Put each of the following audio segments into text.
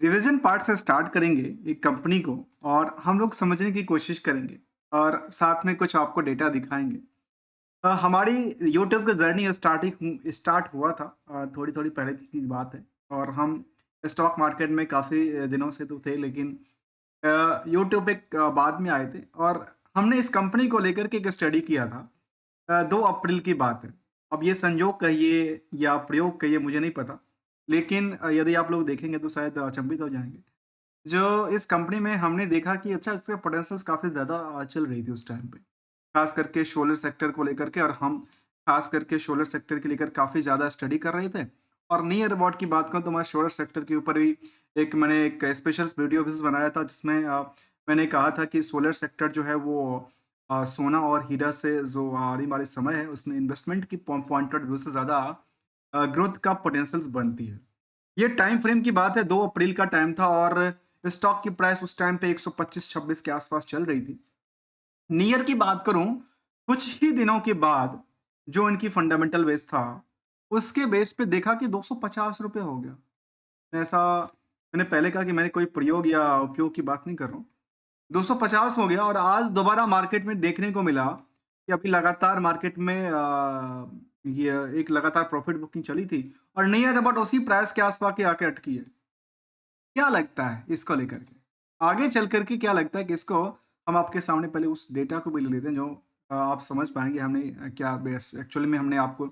Revision part से start करेंगे एक कंपनी को और हम लोग समझने की कोशिश करेंगे और साथ में कुछ आपको डेटा दिखाएंगे। हमारी यूट्यूब की जर्नी स्टार्ट हुआ था थोड़ी-थोड़ी पहले की बात है और हम स्टॉक मार्केट में काफ़ी दिनों से तो थे लेकिन यूट्यूब पे बाद में आए थे और हमने इस कंपनी को लेकर के एक स्टडी किया था। 2 अप्रैल की बात है। अब ये संयोग कहिए या प्रयोग कहिए मुझे नहीं पता। लेकिन यदि आप लोग देखेंगे तो शायद अचंभित हो जाएँगे। जो इस कंपनी में हमने देखा कि अच्छा इसका पोटेंशियल्स काफ़ी ज़्यादा चल रही थी उस टाइम पे। ख़ास करके सोलर सेक्टर को लेकर के और हम ख़ास करके सोलर सेक्टर के लेकर काफ़ी ज़्यादा स्टडी कर रहे थे। और नियर अबाउट की बात करूँ तो मैं सोलर सेक्टर के ऊपर भी मैंने एक स्पेशल वीडियो बेसिस बनाया था जिसमें मैंने कहा था कि सोलर सेक्टर जो है वो सोना और हीरा से जो आने वाले समय है उसमें इन्वेस्टमेंट की पॉइंट ऑफ व्यू से ज़्यादा ग्रोथ का पोटेंशियल्स बनती है। ये टाइम फ्रेम की बात है 2 अप्रैल का टाइम था और स्टॉक की प्राइस उस टाइम पे 125-26 के आसपास चल रही थी। नियर की बात करूँ, कुछ ही दिनों के बाद जो इनकी फंडामेंटल बेस था, उसके बेस पे देखा कि ₹250 हो गया। ऐसा मैंने पहले कहा कि मैंने कोई प्रयोग या उपयोग की बात नहीं कर रहा हूँ। 250 हो गया और आज दोबारा मार्केट में देखने को मिला कि अभी लगातार मार्केट में ये एक लगातार प्रॉफिट बुकिंग चली थी और नियर अबाउट उसी प्राइस के आस-पास के आके अटकी है। क्या लगता है इसको लेकर के? आगे चल कर के क्या लगता है कि इसको हम आपके सामने पहले उस डेटा को भी ले लेते हैं जो आप समझ पाएँगे हमने क्या बेस एक्चुअली में हमने आपको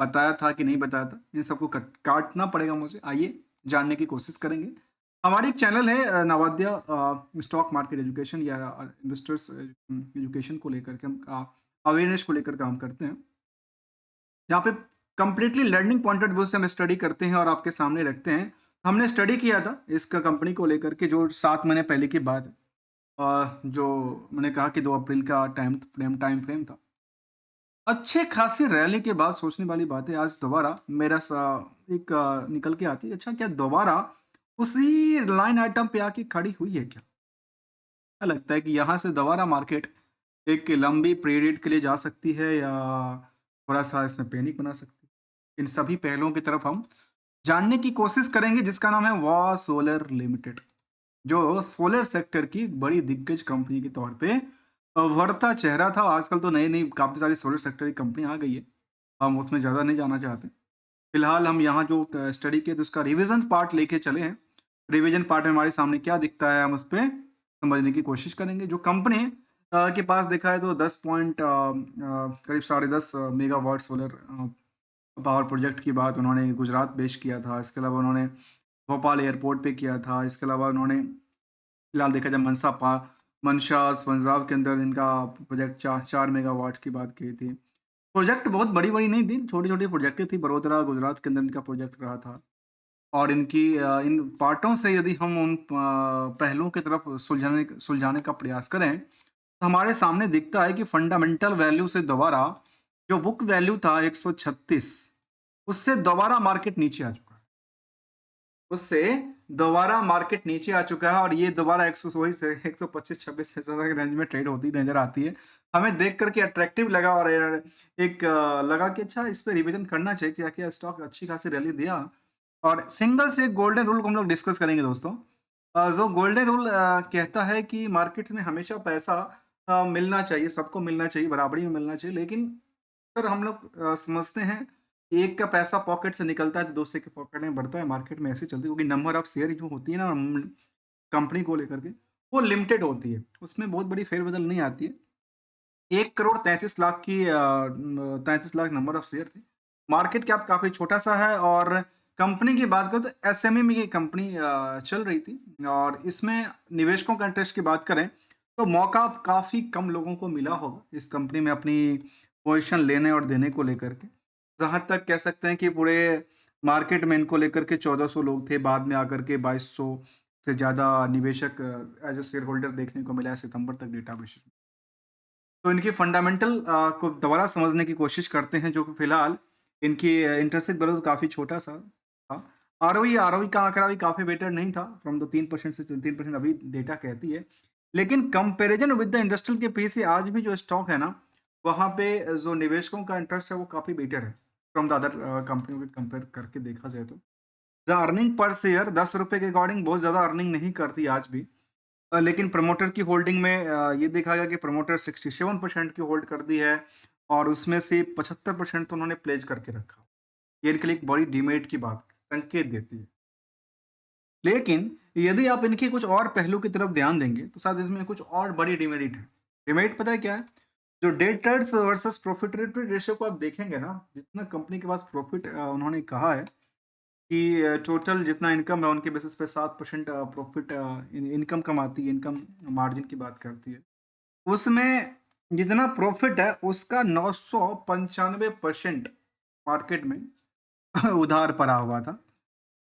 बताया था कि नहीं बताया था। इन सबको काटना पड़ेगा मुझे। आइए जानने की कोशिश करेंगे। हमारी एक चैनल है नवोदय स्टॉक मार्केट एजुकेशन या इन्वेस्टर्स एजुकेशन को लेकर के हम अवेयरनेस को लेकर काम करते हैं। यहाँ पे completely learning point of view से हम स्टडी करते हैं और आपके सामने रखते हैं। हमने स्टडी किया था इस कंपनी को लेकर के जो 7 महीने पहले की बात है। जो मैंने कहा कि 2 अप्रैल का टाइम फ्रेम था। अच्छे खासी रैली के बाद सोचने वाली बात है आज दोबारा मेरा निकल के आती है अच्छा क्या दोबारा उसी लाइन आइटम पे आके खड़ी हुई है क्या? क्या लगता है कि यहाँ से दोबारा मार्केट एक लंबी पीरियड के लिए जा सकती है या थोड़ा-सा इसमें पैनिक बना सकती है? इन सभी पहलुओं की तरफ हम जानने की कोशिश करेंगे जिसका नाम है वाह सोलर लिमिटेड, जो सोलर सेक्टर की एक बड़ी दिग्गज कंपनी के तौर पे उभरता चेहरा था। आजकल तो नई-नई काफ़ी सारी सोलर सेक्टर की कंपनी आ गई है। हम उसमें ज़्यादा नहीं जाना चाहते। फिलहाल हम यहाँ जो स्टडी किए तो उसका रिविज़न पार्ट लेके चले हैं। रिविज़न पार्ट में हमारे सामने क्या दिखता है हम उसपे समझने की कोशिश करेंगे। जो कंपनी के पास देखा है तो 10 पॉइंट करीब साढ़े 10 मेगावाट सोलर पावर प्रोजेक्ट की बात उन्होंने गुजरात बेस किया था। इसके अलावा उन्होंने भोपाल एयरपोर्ट पे किया था। इसके अलावा उन्होंने फिलहाल देखा जाए मंशा पंजाब के अंदर इनका प्रोजेक्ट 4 मेगावाट की बात की थी। प्रोजेक्ट बहुत बड़ी-बड़ी नहीं थी, छोटी-छोटी प्रोजेक्टें थी। बड़ोदरा, गुजरात के अंदर इनका प्रोजेक्ट रहा था और इन पार्टों से यदि हम उन पहलुओं की तरफ सुलझाने का प्रयास करें, तो हमारे सामने दिखता है कि फंडामेंटल वैल्यू से दोबारा जो बुक वैल्यू था 136 उससे दोबारा मार्केट नीचे आ चुका है। उससे दोबारा मार्केट नीचे आ चुका है और ये दोबारा 100 वही से 125-26 से ज़्यादा के रेंज में ट्रेड होती नज़र आती है। हमें देख कर के अट्रैक्टिव लगा और लगा कि अच्छा इस पे रिविज़न करना चाहिए, क्या-क्या स्टॉक अच्छी खासी रैली दिया और सिंगल से गोल्डन रूल को हम लोग डिस्कस करेंगे दोस्तों। जो गोल्डन रूल कहता है कि मार्केट में हमेशा पैसा मिलना चाहिए, सबको मिलना चाहिए, बराबरी में मिलना चाहिए। लेकिन सर हम लोग समझते हैं एक का पैसा पॉकेट से निकलता है तो दूसरे के पॉकेट में बढ़ता है, मार्केट में ऐसे चलती है क्योंकि नंबर ऑफ शेयर जो होती है ना कंपनी को लेकर के, वो लिमिटेड होती है। उसमें बहुत बड़ी फेरबदल नहीं आती है। 1 करोड़ 33 लाख की 33 लाख नंबर ऑफ शेयर थे। मार्केट कैप काफ़ी छोटा-सा है और कंपनी की बात करें तो एसएमई की कंपनी चल रही थी और इसमें निवेशकों का इंटरेस्ट की बात करें, तो मौका काफ़ी कम लोगों को मिला होगा इस कंपनी में अपनी पोज़ीशन लेने और देने को लेकर के। जहाँ तक कह सकते हैं कि पूरे मार्केट में इनको लेकर के 1400 लोग थे, बाद में आकर के 2200 से ज़्यादा निवेशक एज़ अ शेयर होल्डर देखने को मिला है सितंबर तक डेटा बेसिस में। तो इनकी फंडामेंटल को दोबारा समझने की कोशिश करते हैं जो कि फिलहाल इनकी इंटरेस्ट रेट काफ़ी छोटा-सा था। आरओई का आंकड़ा भी काफ़ी बेटर नहीं था फ्रॉम द 3% से 3% अभी डेटा कहती है। लेकिन कंपैरिज़न विद द इंडस्ट्रियल के पीस से आज भी जो स्टॉक है ना, वहाँ पे जो निवेशकों का इंटरेस्ट है वो काफ़ी बेटर है फ्रॉम द अदर कंपनियों के कंपेयर करके देखा जाए तो। द अर्निंग पर शेयर 10 रुपए के अकॉर्डिंग बहुत ज़्यादा अर्निंग नहीं करती आज भी। लेकिन प्रमोटर की होल्डिंग में ये देखा गया कि प्रमोटर 67% की होल्ड कर दी है और उसमें से 75% तो उन्होंने प्लेज करके रखा। ये इनके लिए एक बड़ी डीमेरिट की बात संकेत देती है। लेकिन यदि आप इनके कुछ और पहलू की तरफ ध्यान देंगे तो शायद इसमें कुछ और बड़ी डिमेरिट है। डिमेरिट पता है क्या है? जो डेटर्स वर्सेस प्रॉफिटेबिलिटी रेशियो को आप देखेंगे ना, जितना कंपनी के पास प्रॉफिट उन्होंने कहा है कि टोटल जितना इनकम है उनके बेसिस पे 7% प्रॉफिट इनकम कमाती है, इनकम मार्जिन की बात करती है। उसमें जितना प्रॉफिट है उसका 995% मार्केट में उधार पड़ा हुआ था।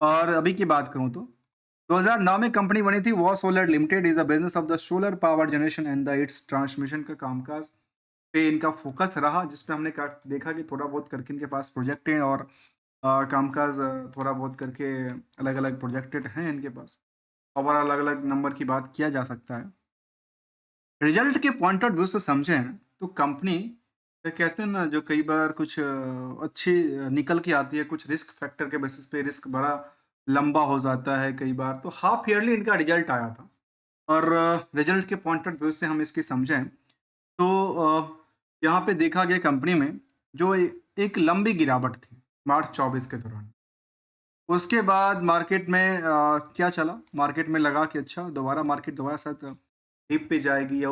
और अभी की बात करूं तो 2009 में कंपनी बनी थी Waugh solar limited is the business of the solar power generation and the it's transmission का कामकाज पे इनका फोकस रहा, जिसपे हमने देखा कि थोड़ा बहुत करके इनके पास प्रोजेक्ट हैं और कामकाज थोड़ा बहुत करके अलग अलग प्रोजेक्टेड हैं इनके पास, और अलग अलग नंबर की बात किया जा सकता है। रिजल्ट के पॉइंट ऑफ व्यू से समझें तो कंपनी कहते हैं ना, जो कई बार कुछ अच्छी निकल के आती है, कुछ रिस्क फैक्टर के बेसिस पे रिस्क बड़ा लंबा हो जाता है कई बार, तो हाफ ईयरली इनका रिजल्ट आया था। और रिजल्ट के पॉइंट ऑफ व्यू से हम इसकी समझें तो यहाँ पे देखा गया कंपनी में जो एक लंबी गिरावट थी मार्च 24 के दौरान। उसके बाद मार्केट में क्या चला, मार्केट में लगा कि अच्छा दोबारा मार्केट दोबारा शायद डिप पे जाएगी या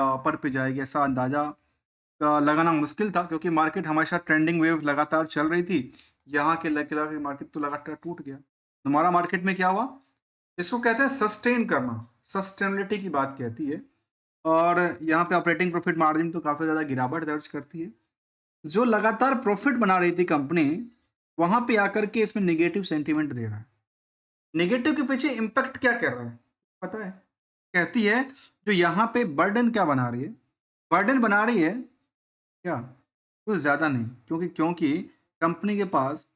अपर पे जाएगी, ऐसा अंदाज़ा लगाना मुश्किल था क्योंकि मार्केट हमेशा ट्रेंडिंग वेव लगातार चल रही थी। यहाँ के लगे मार्केट तो लगातार टूट गया। हमारा मार्केट में क्या हुआ, इसको कहते हैं सस्टेन करना, सस्टेनेबिलिटी की बात कहती है। और यहाँ पे ऑपरेटिंग प्रॉफिट मार्जिन तो काफ़ी ज़्यादा गिरावट दर्ज करती है। जो लगातार प्रॉफिट बना रही थी कंपनी, वहाँ पे आकर के इसमें नेगेटिव सेंटीमेंट दे रहा है। नेगेटिव के पीछे इम्पैक्ट क्या कर रहा है पता है? कहती है जो यहाँ पे बर्डन क्या बना रही है, बर्डन बना रही है क्या, कुछ ज़्यादा नहीं, क्योंकि कंपनी के पास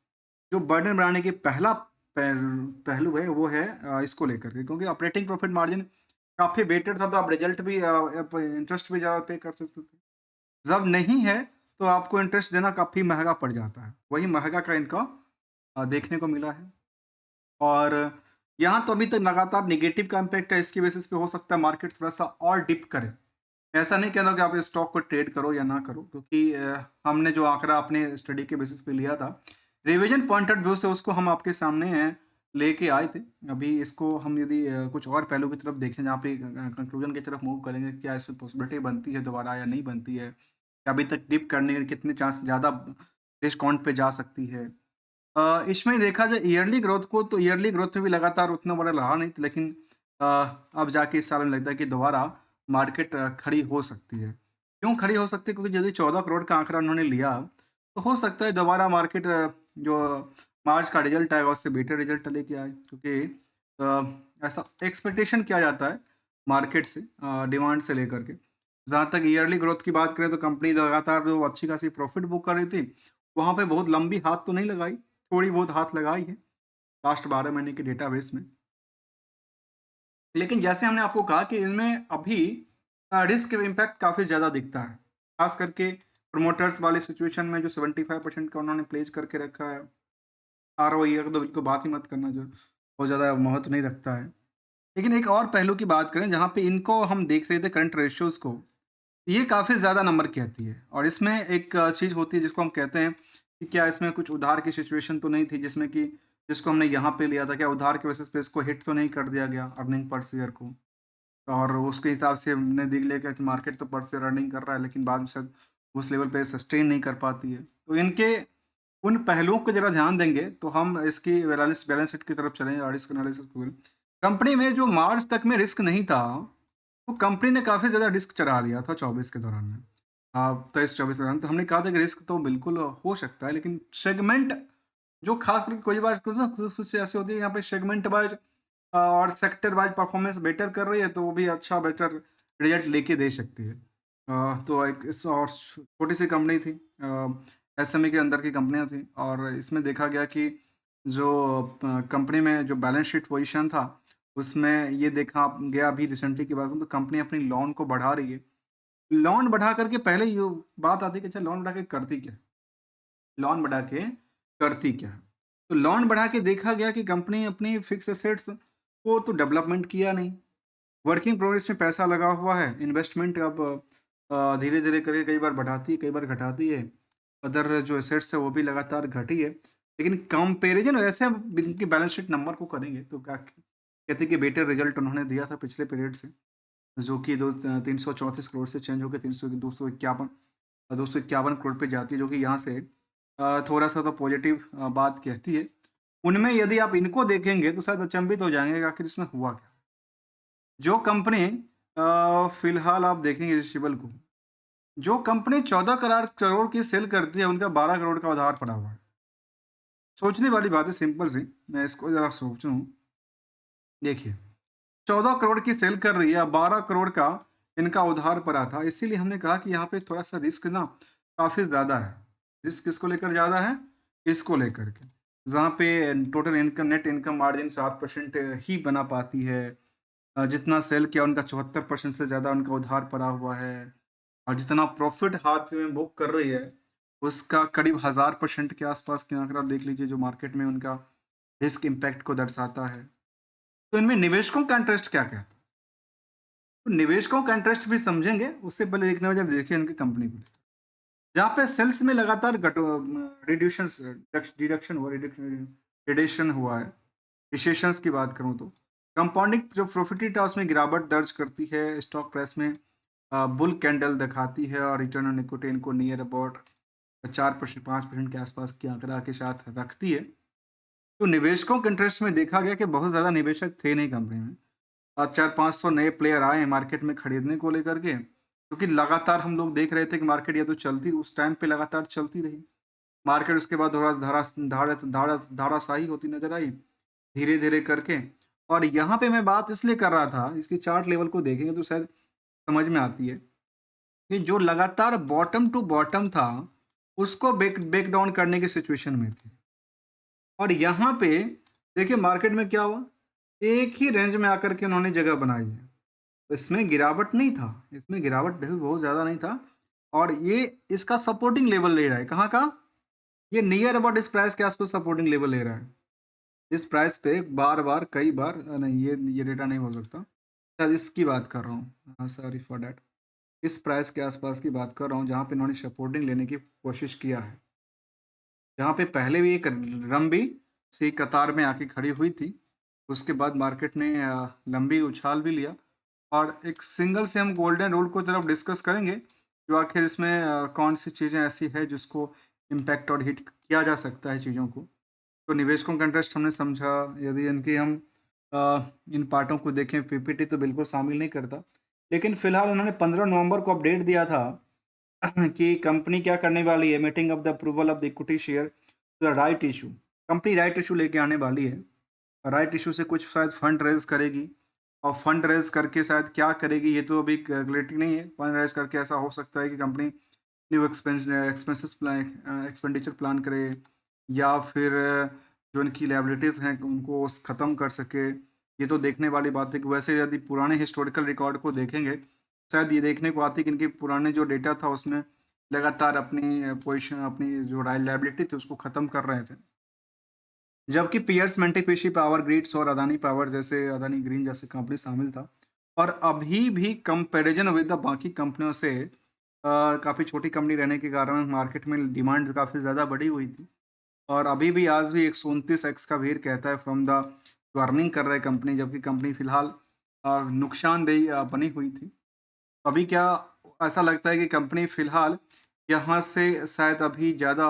जो बर्डन बनाने की पहला पहलू है वो है इसको लेकर के, क्योंकि ऑपरेटिंग प्रॉफिट मार्जिन काफ़ी बेटर था तो आप रिजल्ट भी आप इंटरेस्ट भी ज़्यादा पे कर सकते थे। जब नहीं है तो आपको इंटरेस्ट देना काफ़ी महंगा पड़ जाता है, वही महंगा का इनका देखने को मिला है। और यहाँ तो अभी तक लगातार नेगेटिव का इम्पैक्ट है, इसकी बेसिस पे हो सकता है मार्केट थोड़ा-सा और डिप करे। ऐसा नहीं कहना कि आप इस स्टॉक को ट्रेड करो या ना करो, क्योंकि हमने जो आंकड़ा अपने स्टडी के बेसिस पे लिया था, रिवीजन पॉइंट ऑफ व्यू से उसको हम आपके सामने लेके आए थे। अभी इसको हम यदि कुछ और पहलू की तरफ देखें जहाँ पे कंक्लूजन की तरफ मूव करेंगे, क्या इसमें पॉसिबिलिटी बनती है दोबारा या नहीं बनती है? अभी तक डिप करने के कितने चांस ज़्यादा डिस्काउंट पे जा सकती है? इसमें देखा जाए ईयरली ग्रोथ को, तो ईयरली ग्रोथ में भी लगातार उतना बड़ा रहा नहीं, लेकिन अ, अब जाके इस साल में लगता है कि दोबारा मार्केट खड़ी हो सकती है। क्यों खड़ी हो सकती है? क्योंकि यदि 14 करोड़ का आंकड़ा उन्होंने लिया, तो हो सकता है दोबारा मार्केट जो मार्च का रिजल्ट आएगा उससे बेटर रिजल्ट लेके आए, क्योंकि ऐसा एक्सपेक्टेशन किया जाता है मार्केट से, डिमांड से लेकर के। जहाँ तक ईयरली ग्रोथ की बात करें तो कंपनी लगातार जो अच्छी खासी प्रॉफिट बुक कर रही थी, वहाँ पे बहुत लंबी हाथ तो नहीं लगाई, थोड़ी बहुत हाथ लगाई है लास्ट 12 महीने के डेटाबेस में। लेकिन जैसे हमने आपको कहा कि इनमें अभी रिस्क इम्पैक्ट काफ़ी ज़्यादा दिखता है, खास करके प्रमोटर्स वाली सिचुएशन में जो 75% का उन्होंने प्लेज करके रखा है। आरओई का तो बिल्कुल बात ही मत करना, जो बहुत ज़्यादा महत्व नहीं रखता है। लेकिन एक और पहलू की बात करें जहाँ पे इनको हम देख रहे थे करंट रेशियोज़ को, ये काफ़ी ज़्यादा नंबर कहती है। और इसमें एक चीज़ होती है जिसको हम कहते हैं कि क्या इसमें कुछ उधार की सिचुएशन तो नहीं थी, जिसमें कि जिसको हमने यहाँ पे लिया था, क्या उधार के बेसिस पे इसको हिट तो नहीं कर दिया गया अर्निंग पर शेयर को? और उसके हिसाब से हमने देख लिया कि मार्केट तो पर शेयर अर्निंग कर रहा है, लेकिन बाद में शायद उस लेवल पे सस्टेन नहीं कर पाती है। तो इनके उन पहलुओं को ज़रा ध्यान देंगे तो हम इसकी बैलेंस बैलेंस शीट की तरफ चलेंगे और रिस्क एनालिसिस को। कंपनी में जो मार्च तक में रिस्क नहीं था, तो कंपनी ने काफ़ी ज़्यादा रिस्क चढ़ा दिया था 24 के दौरान में। 23-24 के दौरान तो हमने कहा था कि रिस्क तो बिल्कुल हो सकता है, लेकिन सेगमेंट जो खास करके कोई बार कुछ ना कुछ ऐसे होती है यहाँ पे सेगमेंट वाइज और सेक्टर वाइज परफॉर्मेंस बेटर कर रही है तो वो भी अच्छा बेटर रिजल्ट लेके दे सकती है। तो एक इस और छोटी सी कंपनी थी, एसएमई के अंदर की कंपनियां थी, और इसमें देखा गया कि जो कंपनी में जो बैलेंस शीट पोजीशन था उसमें ये देखा गया अभी रिसेंटली की बात करूँ तो कंपनी अपनी लोन को बढ़ा रही है। लोन बढ़ा करके पहले ये बात आती है कि अच्छा लोन बढ़ा के करती क्या है? लोन बढ़ा के करती क्या है? तो लॉन बढ़ा के देखा गया कि कंपनी अपनी फिक्स एसेट्स को तो डेवलपमेंट किया नहीं। वर्किंग प्रोग्रेस में पैसा लगा हुआ है, इन्वेस्टमेंट अब धीरे-धीरे करके कई बार बढ़ाती है, कई बार घटाती है। अदर जो एसेट्स है वो भी लगातार घटी है। लेकिन कंपैरिज़न ऐसे हम इनकी बैलेंस शीट नंबर को करेंगे तो क्या कहते हैं कि बेटर रिज़ल्ट उन्होंने दिया था पिछले पीरियड से, जो कि 334 करोड़ से चेंज होके 251 करोड़ पे जाती है, जो कि यहाँ से थोड़ा-सा तो पॉजिटिव बात कहती है। उनमें यदि आप इनको देखेंगे तो शायद अचंभित हो जाएँगे कि आखिर इसमें हुआ क्या? जो कंपनी फिलहाल आप देखेंगे रिसिबल को, जो कंपनी 14 करोड़ करोड़ की सेल करती है, उनका 12 करोड़ का उधार पड़ा हुआ है। सोचने वाली बात है सिंपल सी, मैं इसको ज़रा सोचूँ। देखिए, 14 करोड़ की सेल कर रही है, 12 करोड़ का इनका उधार पड़ा था, इसीलिए हमने कहा कि यहाँ पे थोड़ा-सा रिस्क ना काफ़ी ज़्यादा है। रिस्क किसको लेकर ज़्यादा है? इसको लेकर के। जहाँ पे total income net income margin 7% ही बना पाती है। जितना सेल किया उनका 74% से ज़्यादा उनका उधार पड़ा हुआ है और जितना प्रॉफ़िट हाथ में बुक कर रही है, उसका करीब 1000% के आसपास के आंकड़ा देख लीजिए जो मार्केट में उनका रिस्क इम्पैक्ट को दर्शाता है। तो इनमें निवेशकों का इंटरेस्ट क्या कहता है? तो निवेशकों का इंटरेस्ट भी समझेंगे, उससे पहले देखने में जब देखिए इनकी कंपनी को। जहाँ पे सेल्स में लगातार डिडक्शन हुआ रिडक्शन हुआ है। रिसेशंस की बात करूँ तो कंपाउंडिंग जो प्रॉफिट था उसमें गिरावट दर्ज करती है, स्टॉक प्राइस में बुल कैंडल दिखाती है और रिटर्न ऑन इक्विटी इनको नियर अबाउट 4% 5% के आसपास की आंकड़ा के साथ रखती है। तो निवेशकों के इंटरेस्ट में देखा गया कि बहुत ज़्यादा निवेशक थे नहीं कंपनी में। 400-500 नए प्लेयर आए हैं मार्केट में खरीदने को लेकर के, क्योंकि लगातार हम लोग देख रहे थे कि मार्केट या तो चलती उस टाइम पे लगातार चलती रही। मार्केट उसके बाद थोड़ा धाराशाही होती नज़र आई, धीरे-धीरे करके। और यहाँ पे मैं बात इसलिए कर रहा था, इसकी चार्ट लेवल को देखेंगे तो शायद समझ में आती है, कि जो लगातार बॉटम टू बॉटम था, उसको ब्रेक डाउन करने की सिचुएशन में थी। और यहाँ पे देखिए मार्केट में क्या हुआ, एक ही रेंज में आकर के उन्होंने जगह बनाई है। इसमें गिरावट नहीं था, इसमें गिरावट भी बहुत ज़्यादा नहीं था और ये इसका सपोर्टिंग लेवल ले रहा है, कहाँ का? ये नियर अबाउट इस प्राइस के आसपास सपोर्टिंग लेवल ले रहा है। इस प्राइस पे बार-बार कई बार नहीं ये डेटा नहीं हो सकता। शायद इसकी बात कर रहा हूँ। Sorry for that. इस प्राइस के आसपास की बात कर रहा हूँ जहाँ पे इन्होंने सपोर्टिंग लेने की कोशिश किया है। जहाँ पे पहले भी एक लंबी सी कतार में आके खड़ी हुई थी। उसके बाद मार्केट ने लंबी उछाल भी लिया और एक सिंगल से हम गोल्डन रूल को तरफ डिस्कस करेंगे, जो आखिर इसमें कौन सी चीज़ें ऐसी है जिसको इम्पैक्ट और हिट किया जा सकता है चीज़ों को। तो निवेशकों का इंटरेस्ट हमने समझा, यदि इनकी हम इन पार्टों को देखें पीपीटी तो बिल्कुल शामिल नहीं करता। लेकिन फिलहाल उन्होंने 15 नवंबर को अपडेट दिया था कि कंपनी क्या करने वाली है, meeting of the approval of the equity share the right issue. Company right issue लेके आने वाली है। राइट इशू से कुछ शायद फंड रेज़ करेगी और फंड रेज़ करके शायद क्या करेगी ये तो अभी क्लैरिटी नहीं है। फंड रेज़ करके ऐसा हो सकता है कि company new expenses plan expenditure plan करे या फिर जो इनकी लायबिलिटीज़ हैं उनको ख़त्म कर सके। ये तो देखने वाली बात है कि वैसे यदि पुराने हिस्टोरिकल रिकॉर्ड को देखेंगे, शायद ये देखने को आती है कि इनके पुराने जो डेटा था उसमें लगातार अपनी पोज़ीशन अपनी जो लायबिलिटी थी उसको ख़त्म कर रहे थे। जबकि पियर्स मेंटिफिशी पावर ग्रिड्स और अदानी पावर जैसे अदानी ग्रीन जैसे कंपनी शामिल था और अभी भी कंपैरिजन विद द बाकी कंपनियों से काफ़ी छोटी कंपनी रहने के कारण मार्केट में डिमांड काफ़ी ज़्यादा बढ़ी हुई थी और अभी भी आज भी 129 एक्स का भीड़ कहता है फ्रॉम द जो अर्निंग कर रहे कंपनी, जबकि कंपनी फिलहाल नुकसानदेही बनी हुई थी। अभी क्या ऐसा लगता है कि कंपनी फिलहाल यहाँ से शायद अभी ज़्यादा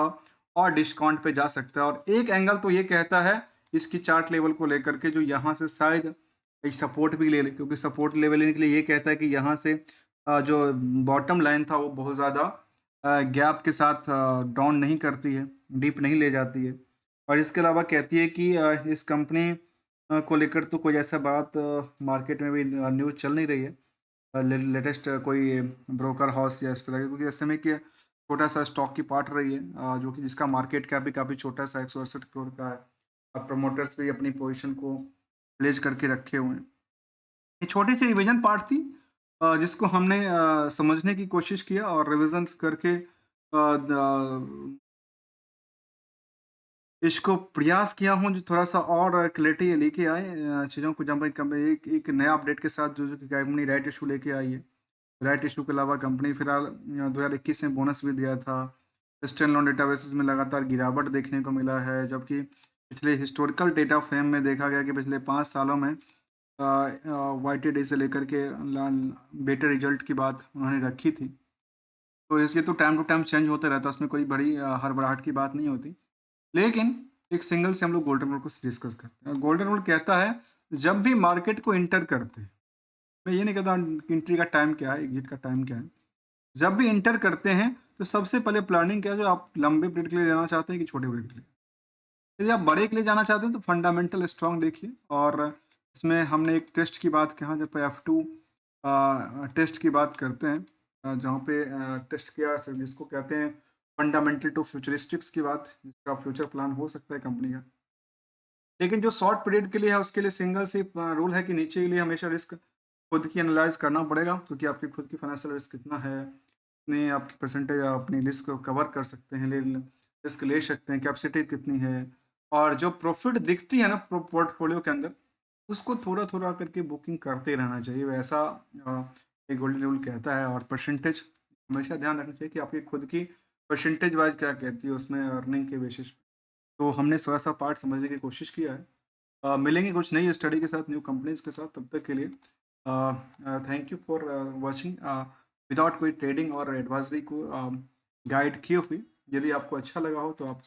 और डिस्काउंट पे जा सकता है और एक एंगल तो ये कहता है इसकी चार्ट लेवल को लेकर के जो यहाँ से शायद एक सपोर्ट भी ले ले, क्योंकि सपोर्ट लेवल लेने के लिए ये कहता है कि यहाँ से जो बॉटम लाइन था वो बहुत ज़्यादा गैप के साथ डाउन नहीं करती है, डीप नहीं ले जाती है और इसके अलावा कहती है कि इस कंपनी को लेकर तो कोई ऐसा बात मार्केट में भी न्यूज़ चल नहीं रही है। लेटेस्ट कोई ब्रोकर हाउस या इस तरह के, क्योंकि ऐसे में कि छोटा सा स्टॉक की पार्ट रही है जो कि जिसका मार्केट कैप भी काफ़ी छोटा सा 168 करोड़ का है। अब प्रमोटर्स भी अपनी पोजीशन को प्लेज करके रखे हुए हैं। ये छोटी सी रिवीजन पार्ट थी जिसको हमने समझने की कोशिश किया और रिविजन करके इसको प्रयास किया हूँ जो थोड़ा-सा और क्लैरिटी लेके आए चीज़ों को, जब एक नया अपडेट के साथ जो कि कंपनी राइट इश्यू लेके आई है। राइट इश्यू के अलावा कंपनी फिलहाल 2021 में बोनस भी दिया था। स्टैंड लोन डेटाबेसेस में लगातार गिरावट देखने को मिला है, जबकि पिछले हिस्टोरिकल डेटा फ्रेम में देखा गया कि पिछले 5 सालों में वाईटीडी से लेकर के बेटर रिजल्ट की बात उन्होंने रखी थी। तो इसलिए तो टाइम टू टाइम चेंज होता रहता है, उसमें कोई बड़ी हड़बड़ाहट की बात नहीं होती। लेकिन एक सिंगल से हम लोग गोल्डन रूल को डिस्कस करते हैं। गोल्डन रूल कहता है, जब भी मार्केट को एंटर करते हैं, मैं ये नहीं कहता एंट्री का टाइम क्या है, एग्जिट का टाइम क्या है। जब भी एंटर करते हैं तो सबसे पहले प्लानिंग क्या है, जो आप लंबे पीरियड के लिए जाना चाहते हैं कि छोटे पीरियड के लिए। यदि आप बड़े के लिए जाना चाहते हैं तो फंडामेंटल स्ट्रॉन्ग देखिए, और इसमें हमने एक टेस्ट की बात कहा, जब F2 टेस्ट की बात करते हैं, जहाँ पे टेस्ट किया जिसको कहते हैं फंडामेंटल टू फ्यूचरिस्टिक्स की बात, जिसका फ्यूचर प्लान हो सकता है कंपनी का। लेकिन जो शॉर्ट पीरियड के लिए है उसके लिए सिंगल सी रूल है कि नीचे के लिए हमेशा रिस्क खुद की एनालाइज करना पड़ेगा, क्योंकि आपकी खुद की फाइनेंशियल रिस्क कितना है, कितनी आपकी परसेंटेज अपनी रिस्क को कवर कर सकते हैं, रिस्क ले सकते हैं, कैपेसिटी कितनी है, और जो प्रॉफिट दिखती है ना पोर्टफोलियो के अंदर, उसको थोड़ा थोड़ा करके बुकिंग करते रहना चाहिए, वैसा एक गोल्डन रूल कहता है। और परसेंटेज हमेशा ध्यान रखना चाहिए कि आपकी खुद की परसेंटेज वाइज क्या कहती है उसमें अर्निंग के बेसिस पे। तो हमने थोड़ा-सा पार्ट समझने की कोशिश किया है। मिलेंगे कुछ नई स्टडी के साथ, न्यू कंपनीज़ के साथ, तब तक के लिए thank you for watching without कोई ट्रेडिंग और एडवाइज़री को गाइड किए हुए। यदि आपको अच्छा लगा हो तो आप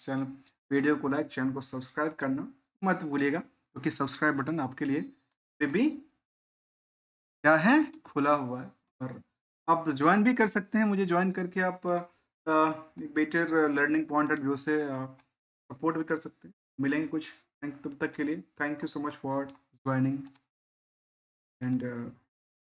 वीडियो को लाइक, चैनल को सब्सक्राइब करना मत भूलिएगा, क्योंकि सब्सक्राइब बटन आपके लिए अभी भी क्या है, खुला हुआ है। और आप जॉइन भी कर सकते हैं, मुझे जॉइन करके आप एक better learning point of view से सपोर्ट भी कर सकते हैं। मिलेंगे कुछ, तब तक के लिए thank you so much for joining and